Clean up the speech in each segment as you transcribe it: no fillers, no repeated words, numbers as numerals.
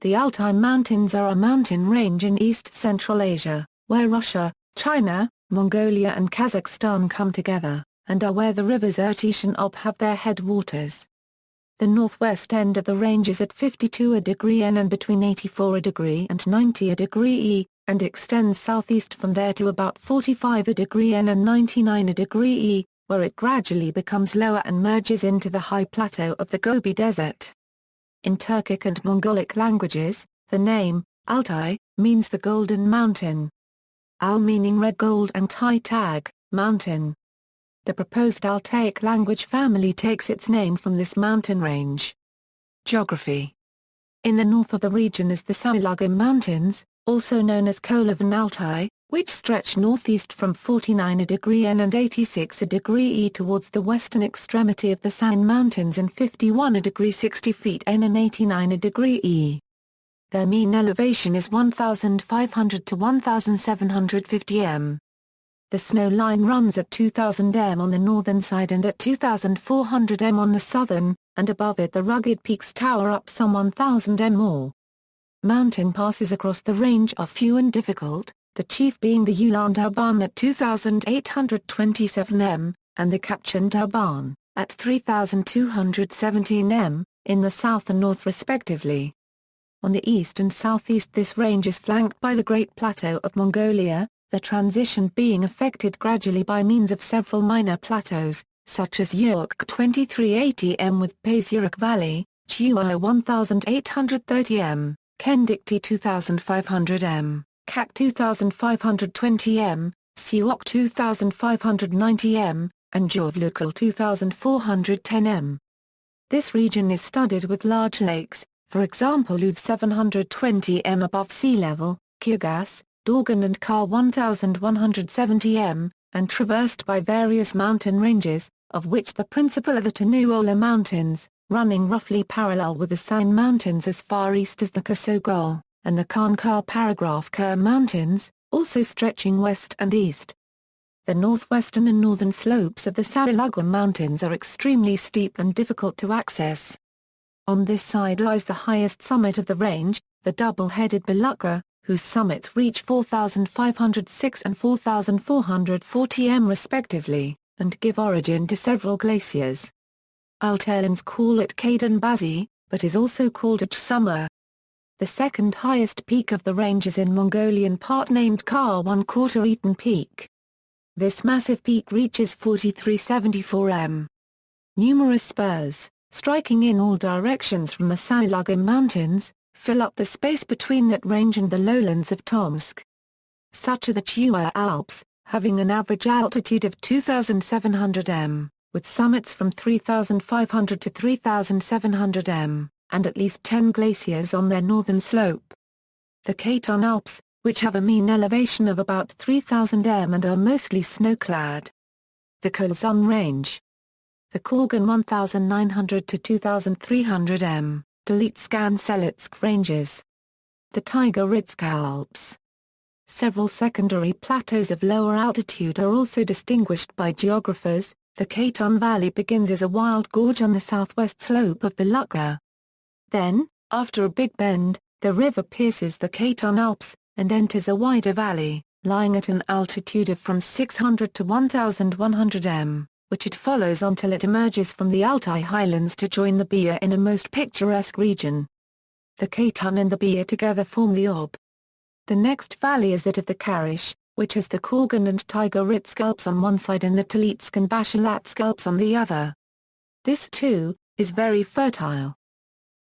The Altai Mountains are a mountain range in East-Central Asia, where Russia, China, Mongolia and Kazakhstan come together, and are where the rivers Irtysh and Ob have their headwaters. The northwest end of the range is at 52° N and between 84° and 90° E, and extends southeast from there to about 45° N and 99° E, where it gradually becomes lower and merges into the high plateau of the Gobi Desert. In Turkic and Mongolic languages, the name, Altai, means the Golden Mountain. Al meaning red gold and Tai tag, mountain. The proposed Altaic language family takes its name from this mountain range. Geography. In the north of the region is the Sayan Mountains, also known as Kolevan Altai, which stretch northeast from 49° N and 86° E towards the western extremity of the Sayan Mountains and 51° 60' N and 89° E. Their mean elevation is 1,500 to 1,750 m. The snow line runs at 2,000 m on the northern side and at 2,400 m on the southern, and above it the rugged peaks tower up some 1,000 m more. Mountain passes across the range are few and difficult, the chief being the Ulan Durban at 2,827 m, and the Kapchan Durban, at 3,217 m, in the south and north respectively. On the east and southeast this range is flanked by the Great Plateau of Mongolia, the transition being effected gradually by means of several minor plateaus, such as Yurk 2380 m with Pazuruk Valley, Chuo 1830 m, Kendikti 2500 m, Kak 2520 m, Suok 2590 m, and Jovlukal 2410 m. This region is studded with large lakes, for example Luv 720 m above sea level, Kyrgyz, Dorgan and Kar 1170 m, and traversed by various mountain ranges, of which the principal are the Tanuola Mountains, running roughly parallel with the Sayan Mountains as far east as the Kasogol, and the Khankar-Paragraph-Kur Mountains, also stretching west and east. The northwestern and northern slopes of the Sayan Mountains are extremely steep and difficult to access. On this side lies the highest summit of the range, the double-headed Belukha, whose summits reach 4,506 and 4,440 m respectively, and give origin to several glaciers. Altaians call it Kaidan Bazi, but is also called Achsumur. The second highest peak of the range is in Mongolian part named Kar 1/4 Eaton Peak. This massive peak reaches 4,374 m. Numerous spurs, striking in all directions from the Sayan Mountains, fill up the space between that range and the lowlands of Tomsk. Such are the Chuo Alps, having an average altitude of 2,700 m, with summits from 3,500 to 3,700 m, and at least 10 glaciers on their northern slope. The Khaitan Alps, which have a mean elevation of about 3,000 m and are mostly snow-clad. The Kholzun Range. The Khagan 1,900 to 2,300 m. Dalitsk-Selitsk Ranges. The Tiger-Ritsk Alps. Several secondary plateaus of lower altitude are also distinguished by geographers. The Khaitan Valley begins as a wild gorge on the southwest slope of Belukha. Then, after a big bend, the river pierces the Khaitan Alps, and enters a wider valley, lying at an altitude of from 600 to 1,100 m, which it follows until it emerges from the Altai highlands to join the Bia in a most picturesque region. The Khaitan and the Bia together form the Ob. The next valley is that of the Karish, which has the Khagan and Tiger-Ritsk Alps on one side and the Talitsk and Bashalatsk Alps on the other. This, too, is very fertile.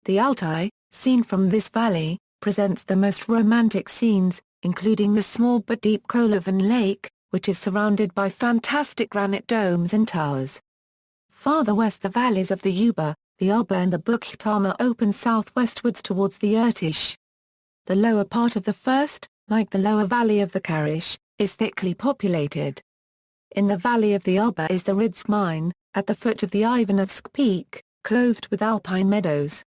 The Altai, seen from this valley, presents the most romantic scenes, including the small but deep Kolevan Lake, which is surrounded by fantastic granite domes and towers. Farther west the valleys of the Uba, the Oba and the Bukhtama open southwestwards towards the Irtysh. The lower part of the first, like the lower valley of the Karish, is thickly populated. In the valley of the Oba is the Ridsk mine, at the foot of the Ivanovsk Peak, clothed with alpine meadows.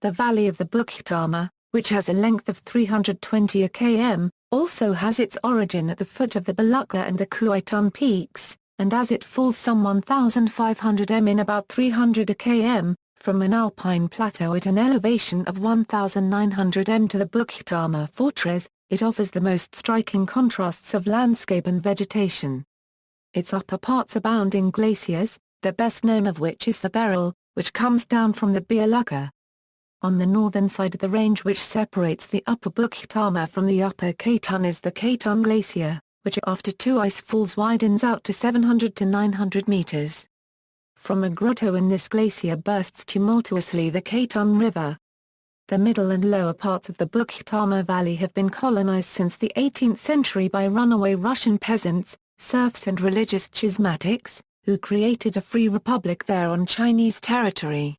The valley of the Bukhtama, which has a length of 320 km, also has its origin at the foot of the Belukha and the Khaitan peaks, and as it falls some 1,500 m in about 300 km, from an alpine plateau at an elevation of 1,900 m to the Bukhtama fortress, it offers the most striking contrasts of landscape and vegetation. Its upper parts abound in glaciers, the best known of which is the Beryl, which comes down from the Bialaka. On the northern side of the range which separates the upper Bukhtama from the upper Katun is the Katun Glacier, which after two ice falls widens out to 700 to 900 meters. From a grotto in this glacier bursts tumultuously the Katun River. The middle and lower parts of the Bukhtama Valley have been colonized since the 18th century by runaway Russian peasants, serfs and religious schismatics, who created a free republic there on Chinese territory.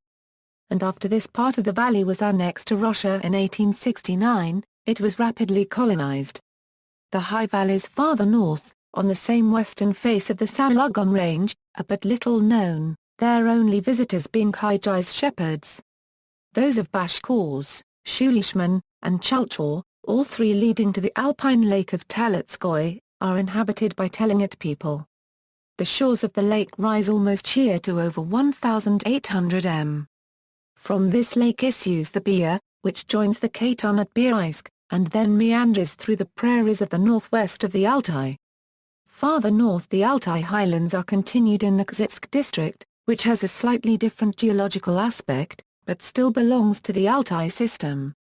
And after this part of the valley was annexed to Russia in 1869, it was rapidly colonized. The high valleys farther north, on the same western face of the Salugum Range, are but little known, their only visitors being Kyrgyz shepherds. Those of Bashkors, Shulishman, and Chulchor, all three leading to the alpine lake of Teletskoy, are inhabited by Telengit people. The shores of the lake rise almost sheer to over 1,800 m. From this lake issues the Bia, which joins the Katun at Biaisk, and then meanders through the prairies of the northwest of the Altai. Farther north the Altai highlands are continued in the Kzytsk district, which has a slightly different geological aspect, but still belongs to the Altai system.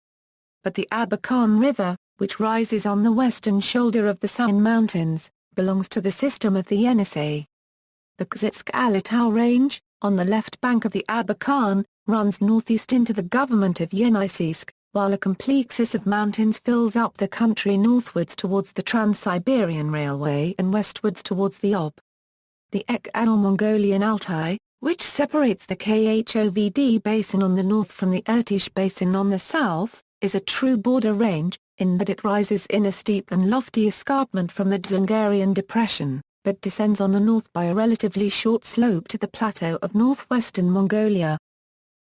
But the Abakan River, which rises on the western shoulder of the Sayan Mountains, belongs to the system of the Yenisei. The Kzytsk-Alatau Range, on the left bank of the Abakan, runs northeast into the government of Yeniseisk, while a complexus of mountains fills up the country northwards towards the Trans-Siberian Railway and westwards towards the Ob. The Ek-Anor Mongolian Altai, which separates the Khovd Basin on the north from the Irtysh Basin on the south, is a true border range, in that it rises in a steep and lofty escarpment from the Dzungarian Depression, but descends on the north by a relatively short slope to the plateau of northwestern Mongolia.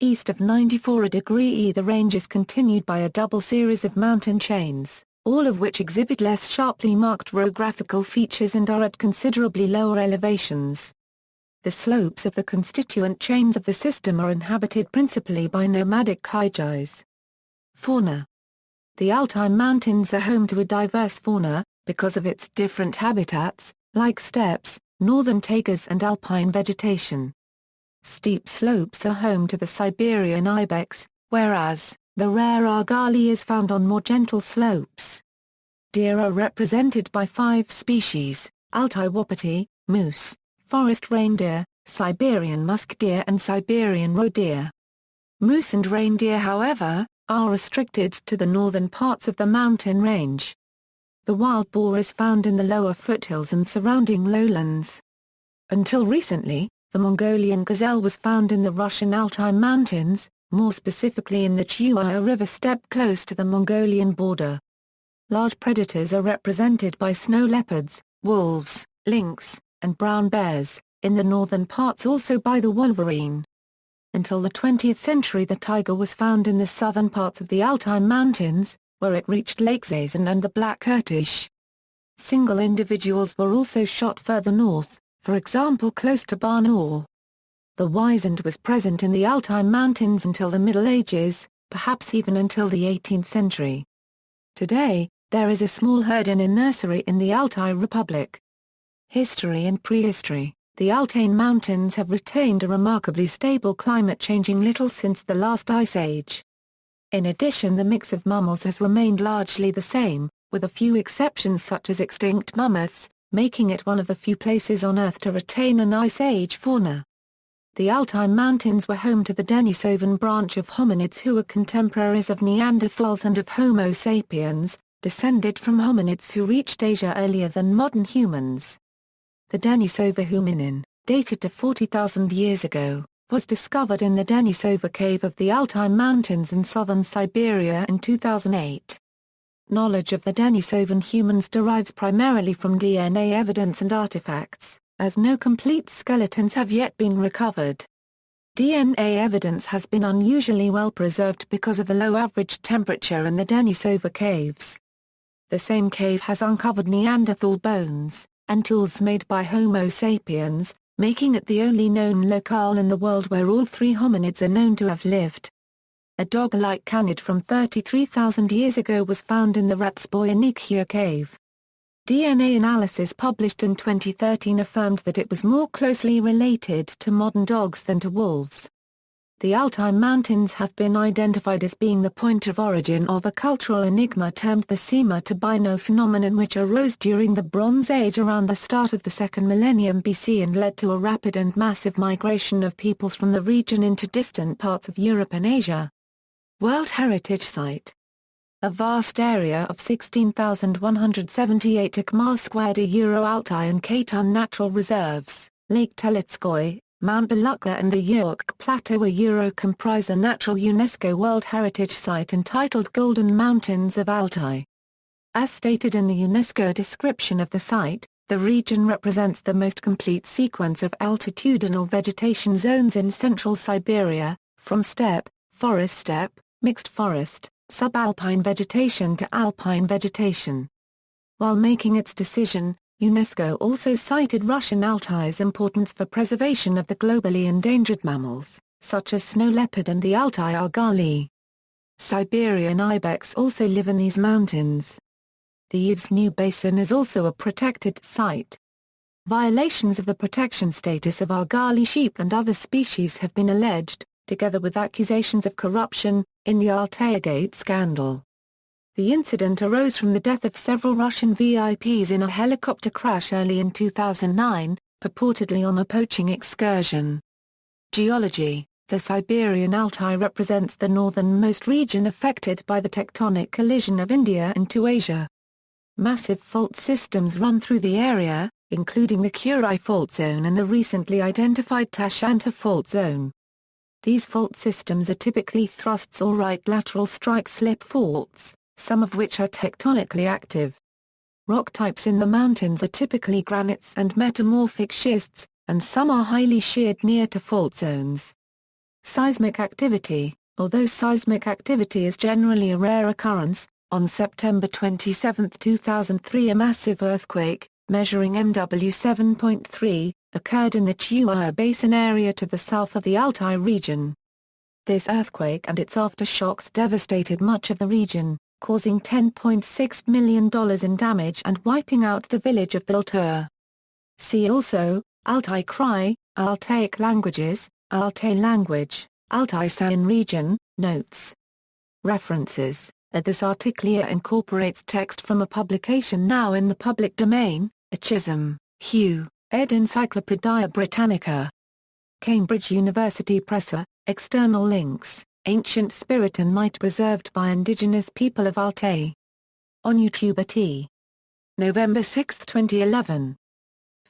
East of 94°E the range is continued by a double series of mountain chains, all of which exhibit less sharply marked orographical features and are at considerably lower elevations. The slopes of the constituent chains of the system are inhabited principally by nomadic Kyrgyz. Fauna. The Altai Mountains are home to a diverse fauna, because of its different habitats, like steppes, northern taigas and alpine vegetation. Steep slopes are home to the Siberian ibex, whereas, the rare argali is found on more gentle slopes. Deer are represented by 5 species: Altai wapiti, moose, forest reindeer, Siberian musk deer and Siberian roe deer. Moose and reindeer, however, are restricted to the northern parts of the mountain range. The wild boar is found in the lower foothills and surrounding lowlands. Until recently, the Mongolian gazelle was found in the Russian Altai Mountains, more specifically in the Chuya River steppe close to the Mongolian border. Large predators are represented by snow leopards, wolves, lynx, and brown bears, in the northern parts also by the wolverine. Until the 20th century the tiger was found in the southern parts of the Altai Mountains, where it reached Lake Zazan and the Black Irtysh. Single individuals were also shot further north, for example close to Barnaul. The wisent was present in the Altai Mountains until the Middle Ages, perhaps even until the 18th century. Today, there is a small herd in a nursery in the Altai Republic. History and prehistory. The Altai Mountains have retained a remarkably stable climate, changing little since the last ice age. In addition, the mix of mammals has remained largely the same, with a few exceptions such as extinct mammoths, making it one of the few places on Earth to retain an Ice Age fauna. The Altai Mountains were home to the Denisovan branch of hominids who were contemporaries of Neanderthals and of Homo sapiens, descended from hominids who reached Asia earlier than modern humans. The Denisova hominin, dated to 40,000 years ago, was discovered in the Denisova cave of the Altai Mountains in southern Siberia in 2008. Knowledge of the Denisovan humans derives primarily from DNA evidence and artifacts, as no complete skeletons have yet been recovered. DNA evidence has been unusually well preserved because of the low average temperature in the Denisova caves. The same cave has uncovered Neanderthal bones, and tools made by Homo sapiens, making it the only known locale in the world where all three hominids are known to have lived. A dog-like canid from 33,000 years ago was found in the Ratsboyanikhia cave. DNA analysis published in 2013 affirmed that it was more closely related to modern dogs than to wolves. The Altai Mountains have been identified as being the point of origin of a cultural enigma termed the Sima-to-Bino phenomenon, which arose during the Bronze Age around the start of the second millennium BC and led to a rapid and massive migration of peoples from the region into distant parts of Europe and Asia. World Heritage Site. A vast area of 16,178 km² Altai and Khaytun Natural Reserves, Lake Telitskoy, Mount Belukha and the York Plateau comprise a natural UNESCO World Heritage Site entitled Golden Mountains of Altai. As stated in the UNESCO description of the site, the region represents the most complete sequence of altitudinal vegetation zones in central Siberia, from steppe, forest steppe, mixed forest, subalpine vegetation to alpine vegetation. While making its decision, UNESCO also cited Russian Altai's importance for preservation of the globally endangered mammals, such as snow leopard and the Altai argali. Siberian ibex also live in these mountains. The Yevsny Basin is also a protected site. Violations of the protection status of argali sheep and other species have been alleged, together with accusations of corruption, in the Altaigate scandal. The incident arose from the death of several Russian VIPs in a helicopter crash early in 2009, purportedly on a poaching excursion. Geology. The Siberian Altai represents the northernmost region affected by the tectonic collision of India into Asia. Massive fault systems run through the area, including the Kurai Fault Zone and the recently identified Tashanta Fault Zone. These fault systems are typically thrusts or right lateral strike-slip faults, some of which are tectonically active. Rock types in the mountains are typically granites and metamorphic schists, and some are highly sheared near to fault zones. Seismic activity. Although seismic activity is generally a rare occurrence, on September 27, 2003 a massive earthquake, measuring MW 7.3, occurred in the Chuaya Basin area to the south of the Altai region. This earthquake and its aftershocks devastated much of the region, causing $10.6 million in damage and wiping out the village of Biltur. See also, Altai Krai, Altaic languages, Altai language, Altai Sayan region, notes. References. This article incorporates text from a publication now in the public domain, Chisholm, Hugh, ed. Encyclopædia Britannica. Cambridge University Press. External links, Ancient Spirit and Might preserved by indigenous people of Altai. On YouTube at November 6, 2011.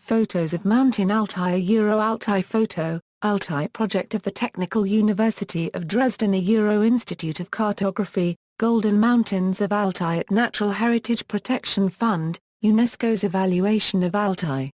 Photos of Mountain Altai Altai photo, Altai project of the Technical University of Dresden Institute of Cartography, Golden Mountains of Altai at Natural Heritage Protection Fund, UNESCO's evaluation of Altai.